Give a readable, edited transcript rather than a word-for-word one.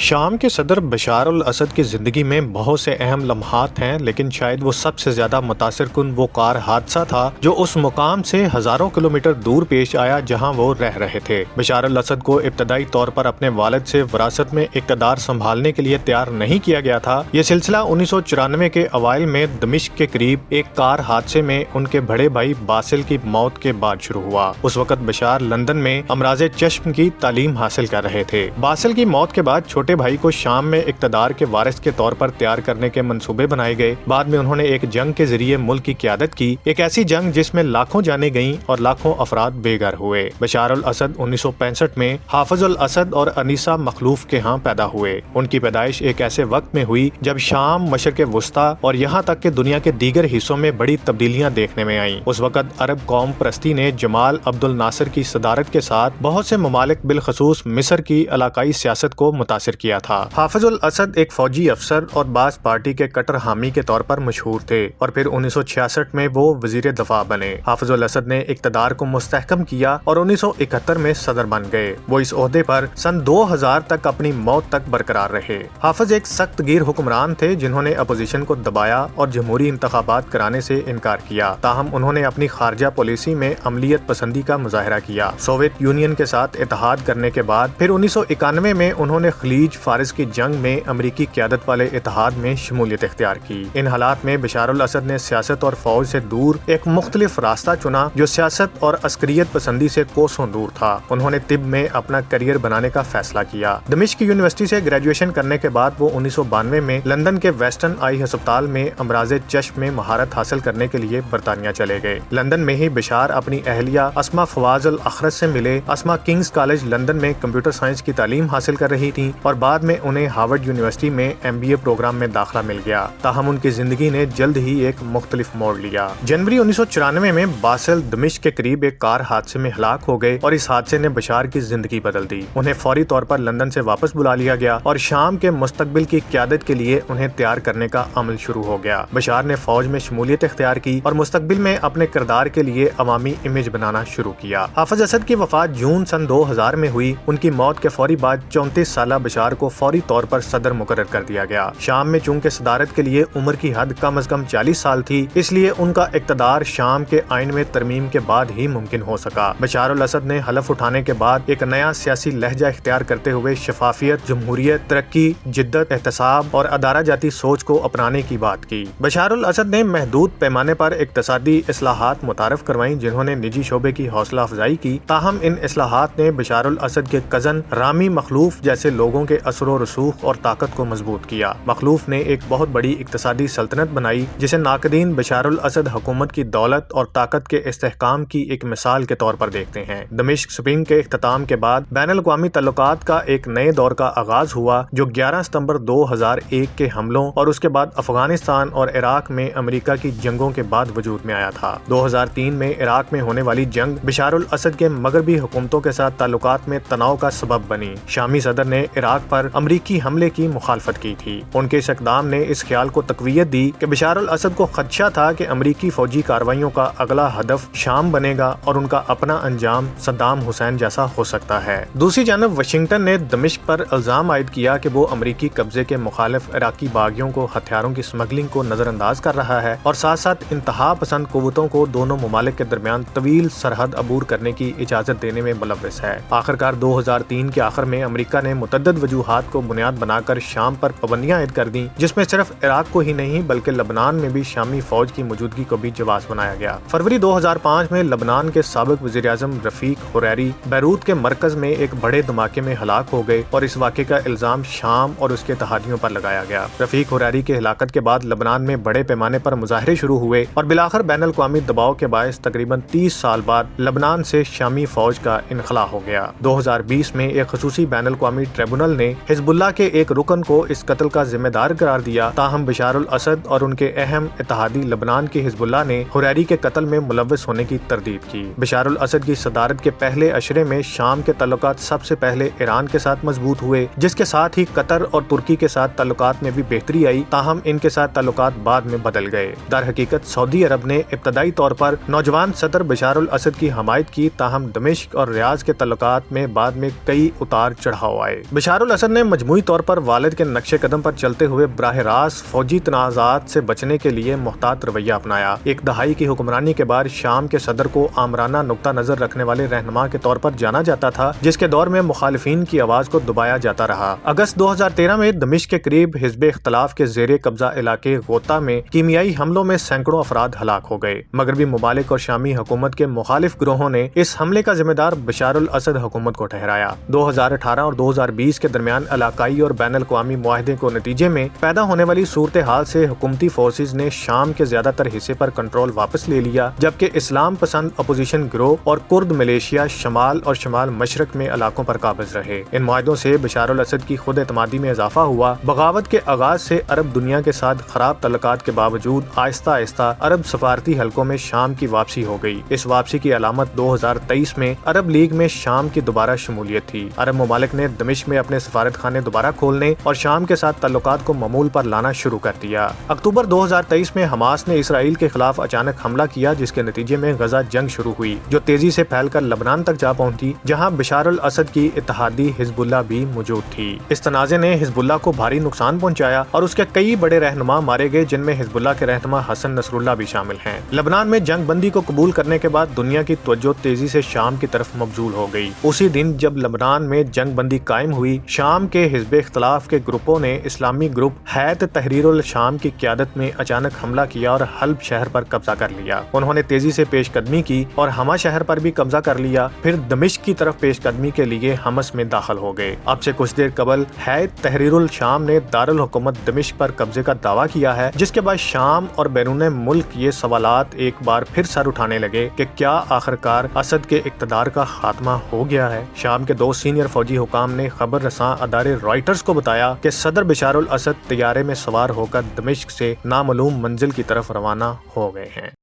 شام کے صدر بشار الاسد کی زندگی میں بہت سے اہم لمحات ہیں، لیکن شاید وہ سب سے زیادہ متاثر کن وہ کار حادثہ تھا جو اس مقام سے ہزاروں کلومیٹر دور پیش آیا جہاں وہ رہ رہے تھے۔ بشار الاسد کو ابتدائی طور پر اپنے والد سے وراثت میں اقتدار سنبھالنے کے لیے تیار نہیں کیا گیا تھا۔ یہ سلسلہ 1994 کے اوائل میں دمشق کے قریب ایک کار حادثے میں ان کے بڑے بھائی باسل کی موت کے بعد شروع ہوا۔ اس وقت بشار لندن میں امراض چشم کی تعلیم حاصل کر رہے تھے۔ باسل کی موت کے بعد چھوٹے بھائی کو شام میں اقتدار کے وارث کے طور پر تیار کرنے کے منصوبے بنائے گئے۔ بعد میں انہوں نے ایک جنگ کے ذریعے ملک کی قیادت کی، ایک ایسی جنگ جس میں لاکھوں جانیں گئیں اور لاکھوں افراد بے گھر ہوئے۔ بشار الاسد 1965 میں حافظ الاسد اور انیسہ مخلوف کے ہاں پیدا ہوئے۔ ان کی پیدائش ایک ایسے وقت میں ہوئی جب شام، مشرق وسطیٰ اور یہاں تک کہ دنیا کے دیگر حصوں میں بڑی تبدیلیاں دیکھنے میں آئیں۔ اس وقت عرب قوم پرستی نے جمال عبد الناصر کی صدارت کے ساتھ بہت سے ممالک بالخصوص مصر کی علاقائی سیاست کو متاثر کیا تھا۔ حافظ الاسد ایک فوجی افسر اور باعث پارٹی کے کٹر حامی کے طور پر مشہور تھے اور پھر 1966 میں وہ وزیر دفاع بنے۔ حافظ الاسد نے اقتدار کو مستحکم کیا اور 1971 میں صدر بن گئے۔ وہ اس عہدے پر سن 2000 تک اپنی موت تک برقرار رہے۔ حافظ ایک سخت گیر حکمران تھے جنہوں نے اپوزیشن کو دبایا اور جمہوری انتخابات کرانے سے انکار کیا، تاہم انہوں نے اپنی خارجہ پالیسی میں عملیت پسندی کا مظاہرہ کیا۔ سوویت یونین کے ساتھ اتحاد کرنے کے بعد پھر 1991 میں انہوں نے خلیج فارس کی جنگ میں امریکی قیادت والے اتحاد میں شمولیت اختیار کی۔ ان حالات میں بشار الاسد نے سیاست اور فوج سے دور ایک مختلف راستہ چنا جو سیاست اور عسکریت پسندی سے کوسوں دور تھا۔ انہوں نے طب میں اپنا کیریئر بنانے کا فیصلہ کیا۔ دمشق یونیورسٹی سے گریجویشن کرنے کے بعد وہ 1992 میں لندن کے ویسٹرن آئی ہسپتال میں امراض چشم میں مہارت حاصل کرنے کے لیے برطانیہ چلے گئے۔ لندن میں ہی بشار اپنی اہلیہ اسما فواز الاخرس سے ملے۔ اسما کنگز کالج لندن میں کمپیوٹر سائنس کی تعلیم حاصل کر رہی تھیں اور بعد میں انہیں ہارورڈ یونیورسٹی میں MBA پروگرام میں داخلہ مل گیا، تاہم ان کی زندگی نے جلد ہی ایک مختلف موڑ لیا۔ جنوری 1994 میں باسل دمشق کے قریب ایک کار حادثے میں ہلاک ہو گئے اور اس حادثے نے بشار کی زندگی بدل دی۔ انہیں فوری طور پر لندن سے واپس بلا لیا گیا اور شام کے مستقبل کی قیادت کے لیے انہیں تیار کرنے کا عمل شروع ہو گیا۔ بشار نے فوج میں شمولیت اختیار کی اور مستقبل میں اپنے کردار کے لیے عوامی امیج بنانا شروع کیا۔ حافظ اسد کی وفات جون سن 2000 میں ہوئی۔ ان کی موت کے فوری بعد 34 سالہ بشار کو فوری طور پر صدر مقرر کر دیا گیا۔ شام میں چونکہ صدارت کے لیے عمر کی حد کم از کم 40 سال تھی، اس لیے ان کا اقتدار شام کے آئین میں ترمیم کے بعد ہی ممکن ہو سکا۔ بشار الاسد نے حلف اٹھانے کے بعد ایک نیا سیاسی لہجہ اختیار کرتے ہوئے شفافیت، جمہوریت، ترقی، جدت، احتساب اور ادارہ جاتی سوچ کو اپنانے کی بات کی۔ بشار الاسد نے محدود پیمانے پر اقتصادی اصلاحات متعارف کروائیں جنہوں نے نجی شعبے کی حوصلہ افزائی کی، تاہم ان اصلاحات نے بشار الاسد کے کزن رامی مخلوف جیسے لوگوں کے اثر و رسوخ اور طاقت کو مضبوط کیا۔ مخلوف نے ایک بہت بڑی اقتصادی سلطنت بنائی جسے ناقدین بشار الاسد حکومت کی دولت اور طاقت کے استحکام کی ایک مثال کے طور پر دیکھتے ہیں۔ دمشق سپرنگ کے اختتام کے بعد بین الاقوامی تعلقات کا ایک نئے دور کا آغاز ہوا جو 11 ستمبر 2001 کے حملوں اور اس کے بعد افغانستان اور عراق میں امریکہ کی جنگوں کے بعد وجود میں آیا تھا۔ 2003 میں عراق میں ہونے والی جنگ بشار الاسد کے مغربی حکومتوں کے ساتھ تعلقات میں تناؤ کا سبب بنی۔ شامی صدر نے عراق پر امریکی حملے کی مخالفت کی تھی۔ ان کے اس اقدام نے اس خیال کو تقویت دی کہ بشار الاسد کو خدشہ تھا کہ امریکی فوجی کارروائیوں کا اگلا ہدف شام بنے گا اور ان کا اپنا انجام صدام حسین جیسا ہو سکتا ہے۔ دوسری جانب واشنگٹن نے دمشق پر الزام عائد کیا کہ وہ امریکی قبضے کے مخالف عراقی باغیوں کو ہتھیاروں کی سمگلنگ کو نظر انداز کر رہا ہے اور ساتھ ساتھ انتہا پسند قوتوں کو دونوں ممالک کے درمیان طویل سرحد عبور کرنے کی اجازت دینے میں ملوث ہے۔ آخرکار 2003 کے آخر میں امریکہ نے متعدد وجوہات کو بنیاد بنا کر شام پر پابندیاں عائد کر دیں، جس میں صرف عراق کو ہی نہیں بلکہ لبنان میں بھی شامی فوج کی موجودگی کو بھی جواز بنایا گیا۔ فروری 2005 میں لبنان کے سابق وزیر اعظم رفیق حریری بیروت کے مرکز میں ایک بڑے دھماکے میں ہلاک ہو گئے اور اس واقعے کا الزام شام اور اس کے اتحادیوں پر لگایا گیا۔ رفیق حریری کی ہلاکت کے بعد لبنان میں بڑے پیمانے پر مظاہرے شروع ہوئے اور بالآخر بین الاقوامی دباؤ کے باعث تقریباً 30 سال بعد لبنان سے شامی فوج کا انخلا ہو گیا۔ 2020 میں ایک خصوصی بین الاقوامی ٹریبونل نے حزب اللہ کے ایک رکن کو اس قتل کا ذمہ دار قرار دیا، تاہم بشار الاسد اور ان کے اہم اتحادی لبنان کی حزب اللہ نے حریری کے قتل میں ملوث ہونے کی تردید کی۔ بشار الاسد کی صدارت کے پہلے اشرے میں شام کے تعلقات سب سے پہلے ایران کے ساتھ مضبوط ہوئے، جس کے ساتھ ہی قطر اور ترکی کے ساتھ تعلقات میں بھی بہتری آئی، تاہم ان کے ساتھ تعلقات بعد میں بدل گئے۔ در حقیقت سعودی عرب نے ابتدائی طور پر نوجوان صدر بشار الاسد کی حمایت کی، تاہم دمشق اور ریاض کے تعلقات میں بعد میں کئی اتار چڑھاؤ آئے۔ بشار الاسد اسد نے مجموعی طور پر والد کے نقش قدم پر چلتے ہوئے براہ راست فوجی تنازعات سے بچنے کے لیے محتاط رویہ اپنایا۔ ایک دہائی کی حکمرانی کے بعد شام کے صدر کو آمرانہ نقطہ نظر رکھنے والے رہنما کے طور پر جانا جاتا تھا، جس کے دور میں مخالفین کی آواز کو دبایا جاتا رہا۔ اگست 2013 میں دمشق کے قریب حزب اختلاف کے زیر قبضہ علاقے غوطہ میں کیمیائی حملوں میں سینکڑوں افراد ہلاک ہو گئے۔ مغربی ممالک اور شامی حکومت کے مخالف گروہوں نے اس حملے کا ذمہ دار بشار الاسد حکومت کو ٹھہرایا۔ 2018 اور 2020 کے درمیان علاقائی اور بین الاقوامی معاہدے کو نتیجے میں پیدا ہونے والی صورتحال سے حکومتی فورسز نے شام کے زیادہ تر حصے پر کنٹرول واپس لے لیا، جبکہ اسلام پسند اپوزیشن گروہ اور کرد ملیشیا شمال اور شمال مشرق میں علاقوں پر قابض رہے۔ ان معاہدوں سے بشار الاسد کی خود اعتمادی میں اضافہ ہوا۔ بغاوت کے آغاز سے عرب دنیا کے ساتھ خراب تعلقات کے باوجود آہستہ آہستہ عرب سفارتی حلقوں میں شام کی واپسی ہو گئی۔ اس واپسی کی علامت 2023 میں عرب لیگ میں شام کی دوبارہ شمولیت تھی۔ عرب ممالک نے دمشق میں اپنے سفارت خانے دوبارہ کھولنے اور شام کے ساتھ تعلقات کو معمول پر لانا شروع کر دیا۔ اکتوبر 2023 میں حماس نے اسرائیل کے خلاف اچانک حملہ کیا، جس کے نتیجے میں غزہ جنگ شروع ہوئی، جو تیزی سے پھیل کر لبنان تک جا پہنچی، جہاں بشار الاسد کی اتحادی حزب اللہ بھی موجود تھی۔ اس تنازع نے حزب اللہ کو بھاری نقصان پہنچایا اور اس کے کئی بڑے رہنما مارے گئے، جن میں حزب اللہ کے رہنما حسن نصر اللہ بھی شامل ہیں۔ لبنان میں جنگ بندی کو قبول کرنے کے بعد دنیا کی توجہ تیزی سے شام کی طرف مبذول ہو گئی۔ اسی دن جب لبنان میں جنگ بندی قائم ہوئی، شام کے حزب اختلاف کے گروپوں نے اسلامی گروپ حیات تحریر الشام کی قیادت میں اچانک حملہ کیا اور حلب شہر پر قبضہ کر لیا۔ انہوں نے تیزی سے پیش قدمی کی اور حما شہر پر بھی قبضہ کر لیا، پھر دمشق کی طرف پیش قدمی کے لیے حمص میں داخل ہو گئے۔ اب سے کچھ دیر قبل حیات تحریر الشام نے دارالحکومت دمشق پر قبضے کا دعویٰ کیا ہے، جس کے بعد شام اور بیرون ملک یہ سوالات ایک بار پھر سر اٹھانے لگے کہ کیا آخرکار اسد کے اقتدار کا خاتمہ ہو گیا ہے۔ شام کے 2 سینئر فوجی حکام نے خبر رساں ادارے رائٹرز کو بتایا کہ صدر بشار الاسد طیارے میں سوار ہو کر دمشق سے نامعلوم منزل کی طرف روانہ ہو گئے ہیں۔